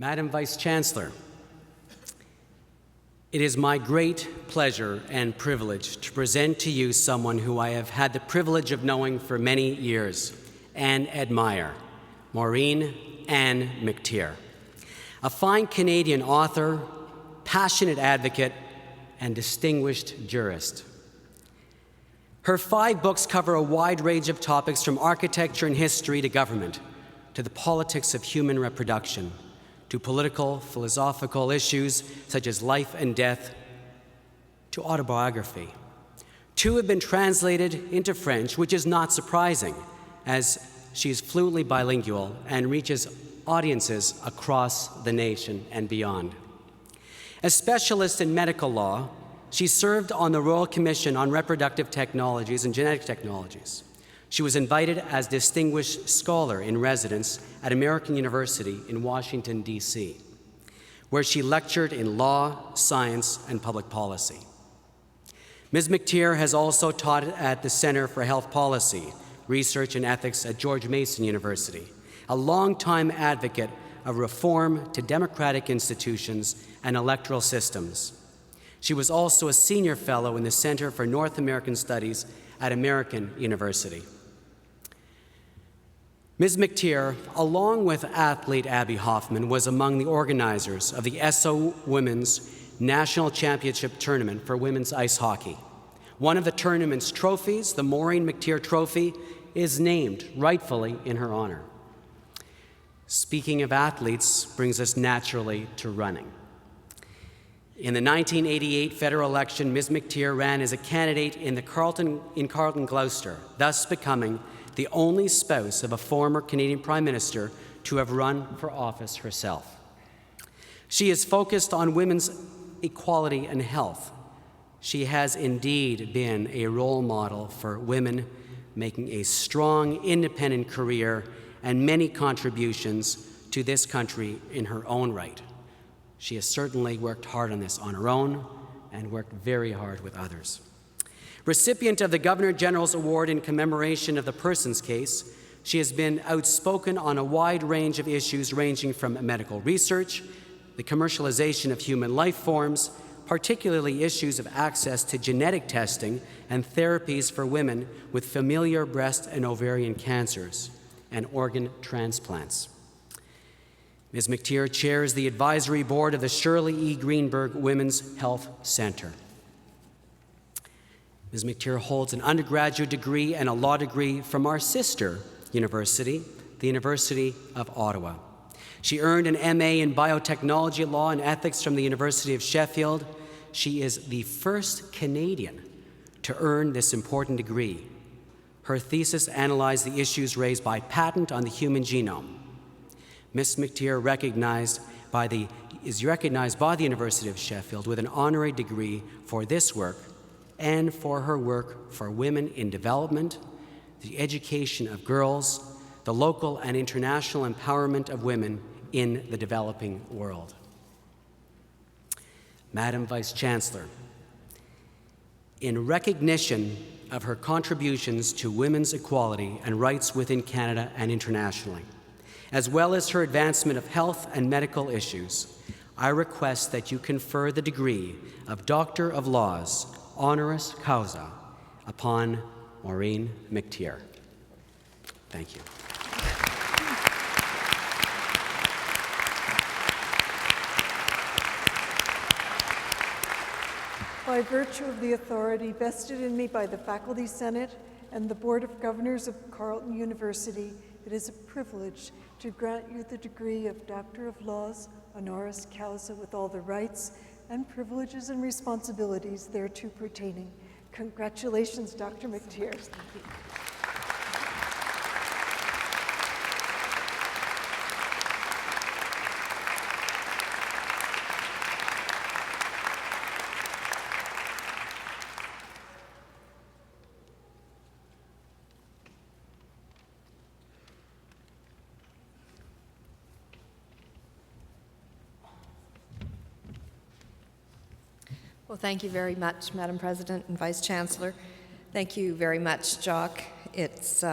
Madam Vice Chancellor, it is my great pleasure and privilege to present to you someone who I have had the privilege of knowing for many years and admire, Maureen McTeer, a fine Canadian author, passionate advocate, and distinguished jurist. Her 5 books cover a wide range of topics from architecture and history to government, to the politics of human reproduction, to political, philosophical issues such as life and death, to autobiography. 2 have been translated into French, which is not surprising, as she is fluently bilingual and reaches audiences across the nation and beyond. As specialist in medical law, she served on the Royal Commission on Reproductive Technologies and Genetic Technologies. She was invited as Distinguished Scholar in Residence at American University in Washington, D.C., where she lectured in law, science, and public policy. Ms. McTeer has also taught at the Center for Health Policy, Research and Ethics at George Mason University, a longtime advocate of reform to democratic institutions and electoral systems. She was also a senior fellow in the Center for North American Studies at American University. Ms. McTeer, along with athlete Abby Hoffman, was among the organizers of the SO Women's National Championship Tournament for women's ice hockey. One of the tournament's trophies, the Maureen McTeer Trophy, is named rightfully in her honor. Speaking of athletes brings us naturally to running. In the 1988 federal election, Ms. McTeer ran as a candidate in Carleton, Gloucester, thus becoming the only spouse of a former Canadian Prime Minister to have run for office herself. She is focused on women's equality and health. She has indeed been a role model for women, making a strong, independent career and many contributions to this country in her own right. She has certainly worked hard on this on her own and worked very hard with others. Recipient of the Governor General's Award in commemoration of the Persons case, she has been outspoken on a wide range of issues ranging from medical research, the commercialization of human life forms, particularly issues of access to genetic testing and therapies for women with familiar breast and ovarian cancers, and organ transplants. Ms. McTeer chairs the advisory board of the Shirley E. Greenberg Women's Health Center. Ms. McTeer holds an undergraduate degree and a law degree from our sister university, the University of Ottawa. She earned an MA in biotechnology law and ethics from the University of Sheffield. She is the first Canadian to earn this important degree. Her thesis analyzed the issues raised by patent on the human genome. Ms. McTeer is recognized by the University of Sheffield with an honorary degree for this work and for her work for women in development, the education of girls, the local and international empowerment of women in the developing world. Madam Vice Chancellor, in recognition of her contributions to women's equality and rights within Canada and internationally, as well as her advancement of health and medical issues, I request that you confer the degree of Doctor of Laws, honoris causa, upon Maureen McTeer. Thank you. By virtue of the authority vested in me by the Faculty Senate and the Board of Governors of Carleton University, it is a privilege to grant you the degree of Doctor of Laws, honoris causa, with all the rights and privileges and responsibilities thereto pertaining. Congratulations, Dr. McTeer. Thank you. Well, thank you very much, Madam President and Vice Chancellor. Thank you very much, Jock. It's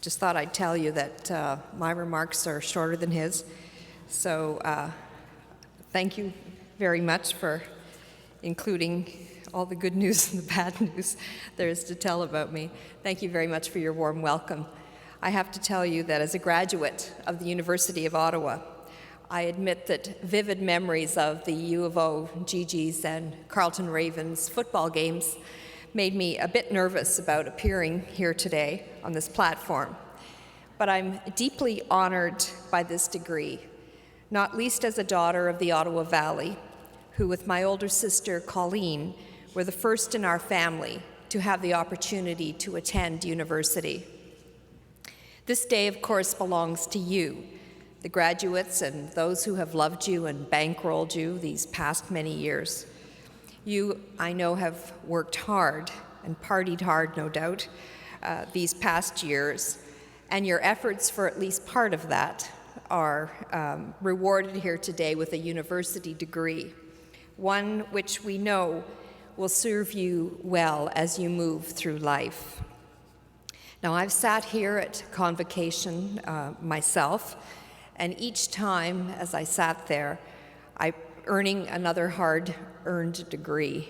just thought I'd tell you that my remarks are shorter than his. So thank you very much for including all the good news and the bad news there is to tell about me. Thank you very much for your warm welcome. I have to tell you that as a graduate of the University of Ottawa, I admit that vivid memories of the U of O, GG's, and Carleton Ravens football games made me a bit nervous about appearing here today on this platform. But I'm deeply honored by this degree, not least as a daughter of the Ottawa Valley, who with my older sister, Colleen, were the first in our family to have the opportunity to attend university. This day, of course, belongs to you, the graduates and those who have loved you and bankrolled you these past many years. You, I know, have worked hard and partied hard, no doubt, these past years, and your efforts for at least part of that are rewarded here today with a university degree, one which we know will serve you well as you move through life. Now, I've sat here at Convocation myself, and each time as I sat there, earning another hard-earned degree,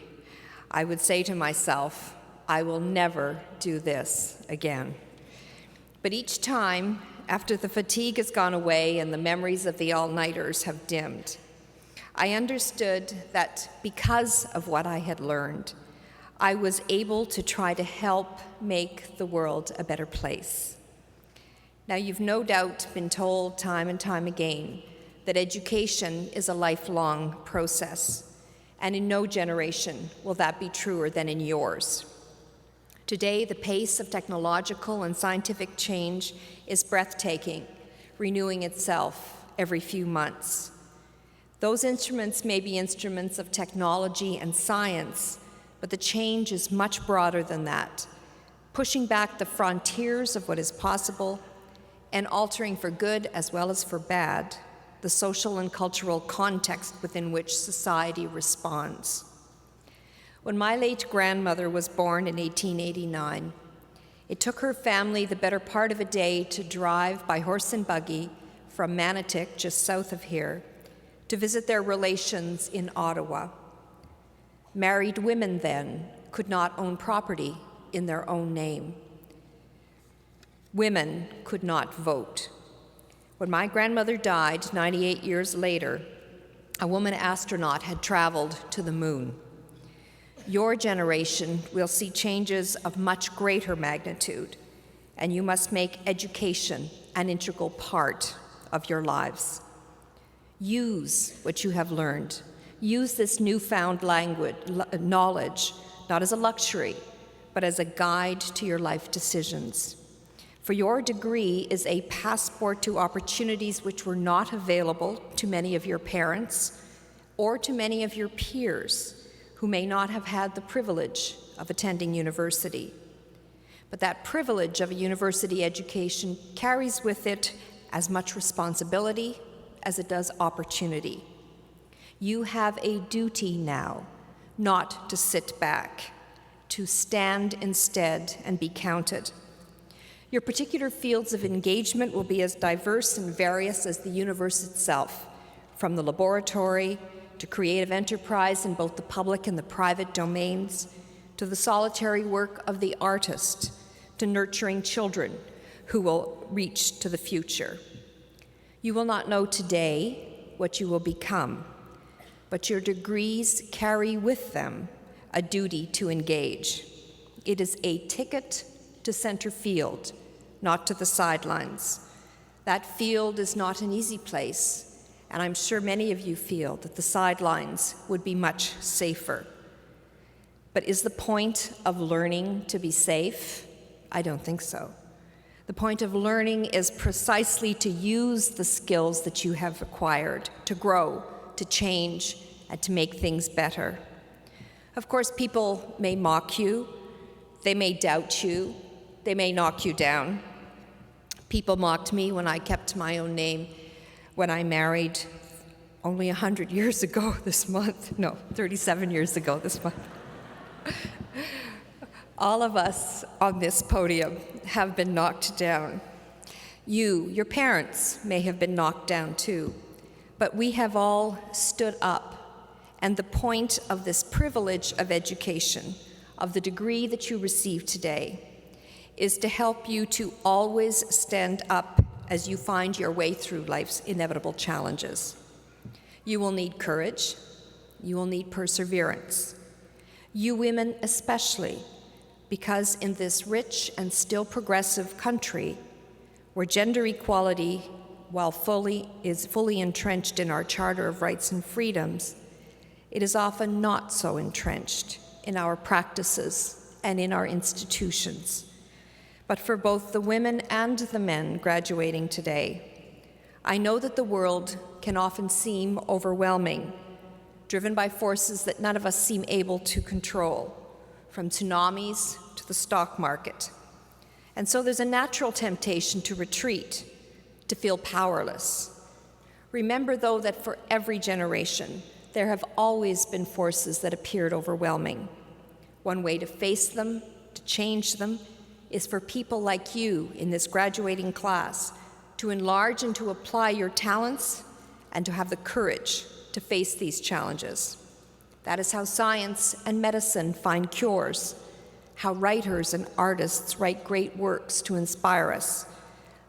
I would say to myself, I will never do this again. But each time, after the fatigue has gone away and the memories of the all-nighters have dimmed, I understood that because of what I had learned, I was able to try to help make the world a better place. Now, you've no doubt been told time and time again that education is a lifelong process, and in no generation will that be truer than in yours. Today, the pace of technological and scientific change is breathtaking, renewing itself every few months. Those instruments may be instruments of technology and science, but the change is much broader than that, pushing back the frontiers of what is possible and altering for good as well as for bad the social and cultural context within which society responds. When my late grandmother was born in 1889, it took her family the better part of a day to drive by horse and buggy from Manotick, just south of here, to visit their relations in Ottawa. Married women then could not own property in their own name. Women could not vote. When my grandmother died 98 years later, a woman astronaut had traveled to the moon. Your generation will see changes of much greater magnitude, and you must make education an integral part of your lives. Use what you have learned. Use this newfound knowledge, not as a luxury, but as a guide to your life decisions. For your degree is a passport to opportunities which were not available to many of your parents or to many of your peers who may not have had the privilege of attending university. But that privilege of a university education carries with it as much responsibility as it does opportunity. You have a duty now not to sit back, to stand instead and be counted. Your particular fields of engagement will be as diverse and various as the universe itself, from the laboratory to creative enterprise in both the public and the private domains, to the solitary work of the artist, to nurturing children who will reach to the future. You will not know today what you will become, but your degrees carry with them a duty to engage. It is a ticket to center field, not to the sidelines. That field is not an easy place, and I'm sure many of you feel that the sidelines would be much safer. But is the point of learning to be safe? I don't think so. The point of learning is precisely to use the skills that you have acquired, to grow, to change, and to make things better. Of course, people may mock you, they may doubt you, they may knock you down. People mocked me when I kept my own name when I married only 100 years ago this month. No, 37 years ago this month. All of us on this podium have been knocked down. You, your parents, may have been knocked down too. But we have all stood up, and the point of this privilege of education, of the degree that you receive today, is to help you to always stand up as you find your way through life's inevitable challenges. You will need courage. You will need perseverance. You women especially, because in this rich and still progressive country, where gender equality, while is fully entrenched in our Charter of Rights and Freedoms, it is often not so entrenched in our practices and in our institutions. But for both the women and the men graduating today, I know that the world can often seem overwhelming, driven by forces that none of us seem able to control, from tsunamis to the stock market. And so there's a natural temptation to retreat, to feel powerless. Remember, though, that for every generation, there have always been forces that appeared overwhelming. One way to face them, to change them, is for people like you in this graduating class to enlarge and to apply your talents and to have the courage to face these challenges. That is how science and medicine find cures, how writers and artists write great works to inspire us.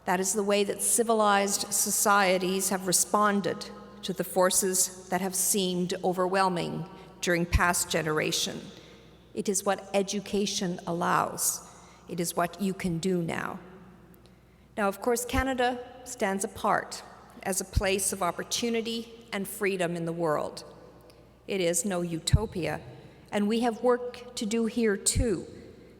That is the way that civilized societies have responded to the forces that have seemed overwhelming during past generations. It is what education allows. It is what you can do now. Now, of course, Canada stands apart as a place of opportunity and freedom in the world. It is no utopia, and we have work to do here too,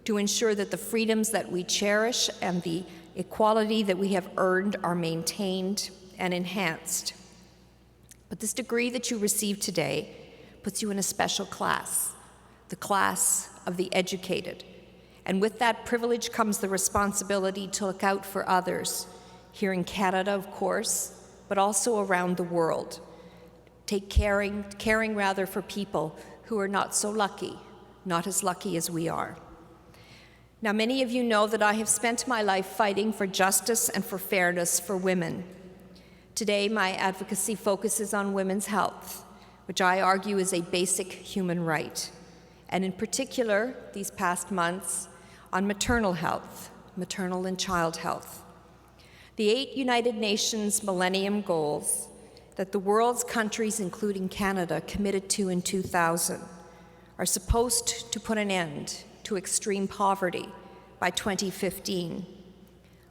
to ensure that the freedoms that we cherish and the equality that we have earned are maintained and enhanced. But this degree that you receive today puts you in a special class, the class of the educated. And with that privilege comes the responsibility to look out for others, here in Canada, of course, but also around the world. Caring for people who are not so lucky, not as lucky as we are. Now, many of you know that I have spent my life fighting for justice and for fairness for women. Today, my advocacy focuses on women's health, which I argue is a basic human right, and in particular, these past months, on maternal health, maternal and child health. The 8 United Nations Millennium Goals that the world's countries, including Canada, committed to in 2000 are supposed to put an end to extreme poverty by 2015.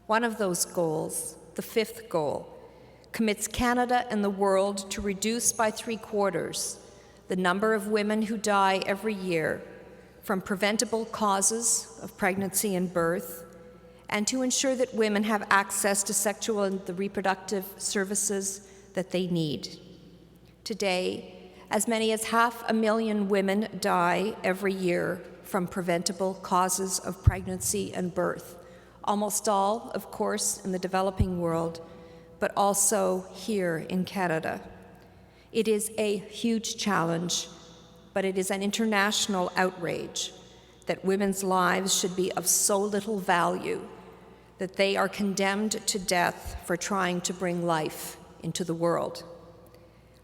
One of those goals, the 5th goal, commits Canada and the world to reduce by 3/4 the number of women who die every year from preventable causes of pregnancy and birth, and to ensure that women have access to sexual and the reproductive services that they need. Today, as many as 500,000 women die every year from preventable causes of pregnancy and birth, almost all, of course, in the developing world, but also here in Canada. It is a huge challenge, but it is an international outrage that women's lives should be of so little value that they are condemned to death for trying to bring life into the world.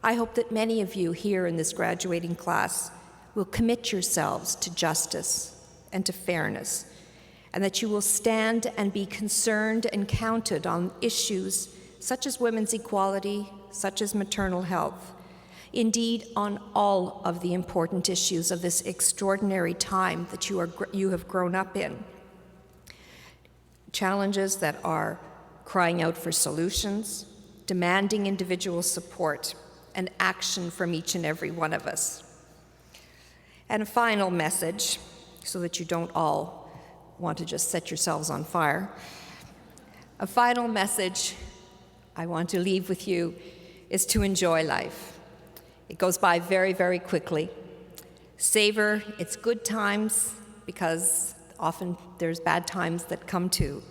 I hope that many of you here in this graduating class will commit yourselves to justice and to fairness, and that you will stand and be concerned and counted on issues such as women's equality, such as maternal health, indeed on all of the important issues of this extraordinary time that you have grown up in. Challenges that are crying out for solutions, demanding individual support, and action from each and every one of us. And a final message, so that you don't all want to just set yourselves on fire. A final message I want to leave with you is to enjoy life. It goes by very, very quickly. Savor its good times, because often there's bad times that come too.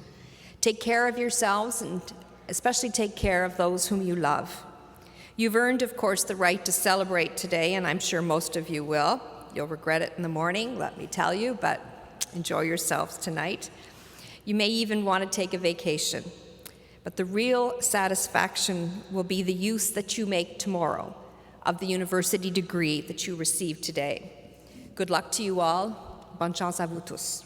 Take care of yourselves, and especially take care of those whom you love. You've earned, of course, the right to celebrate today, and I'm sure most of you will. You'll regret it in the morning, let me tell you, but enjoy yourselves tonight. You may even want to take a vacation. But the real satisfaction will be the use that you make tomorrow of the university degree that you receive today. Good luck to you all. Bonne chance à vous tous.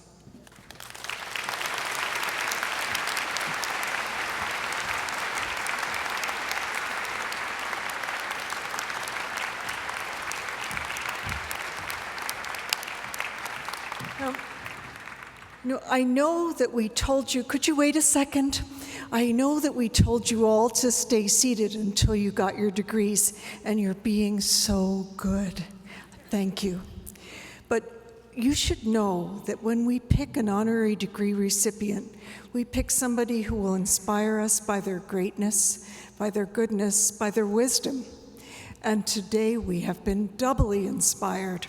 No, I know that we told you, could you wait a second? I know that we told you all to stay seated until you got your degrees, and you're being so good. Thank you. But you should know that when we pick an honorary degree recipient, we pick somebody who will inspire us by their greatness, by their goodness, by their wisdom. And today we have been doubly inspired.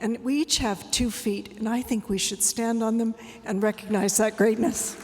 And we each have 2 feet, and I think we should stand on them and recognize that greatness.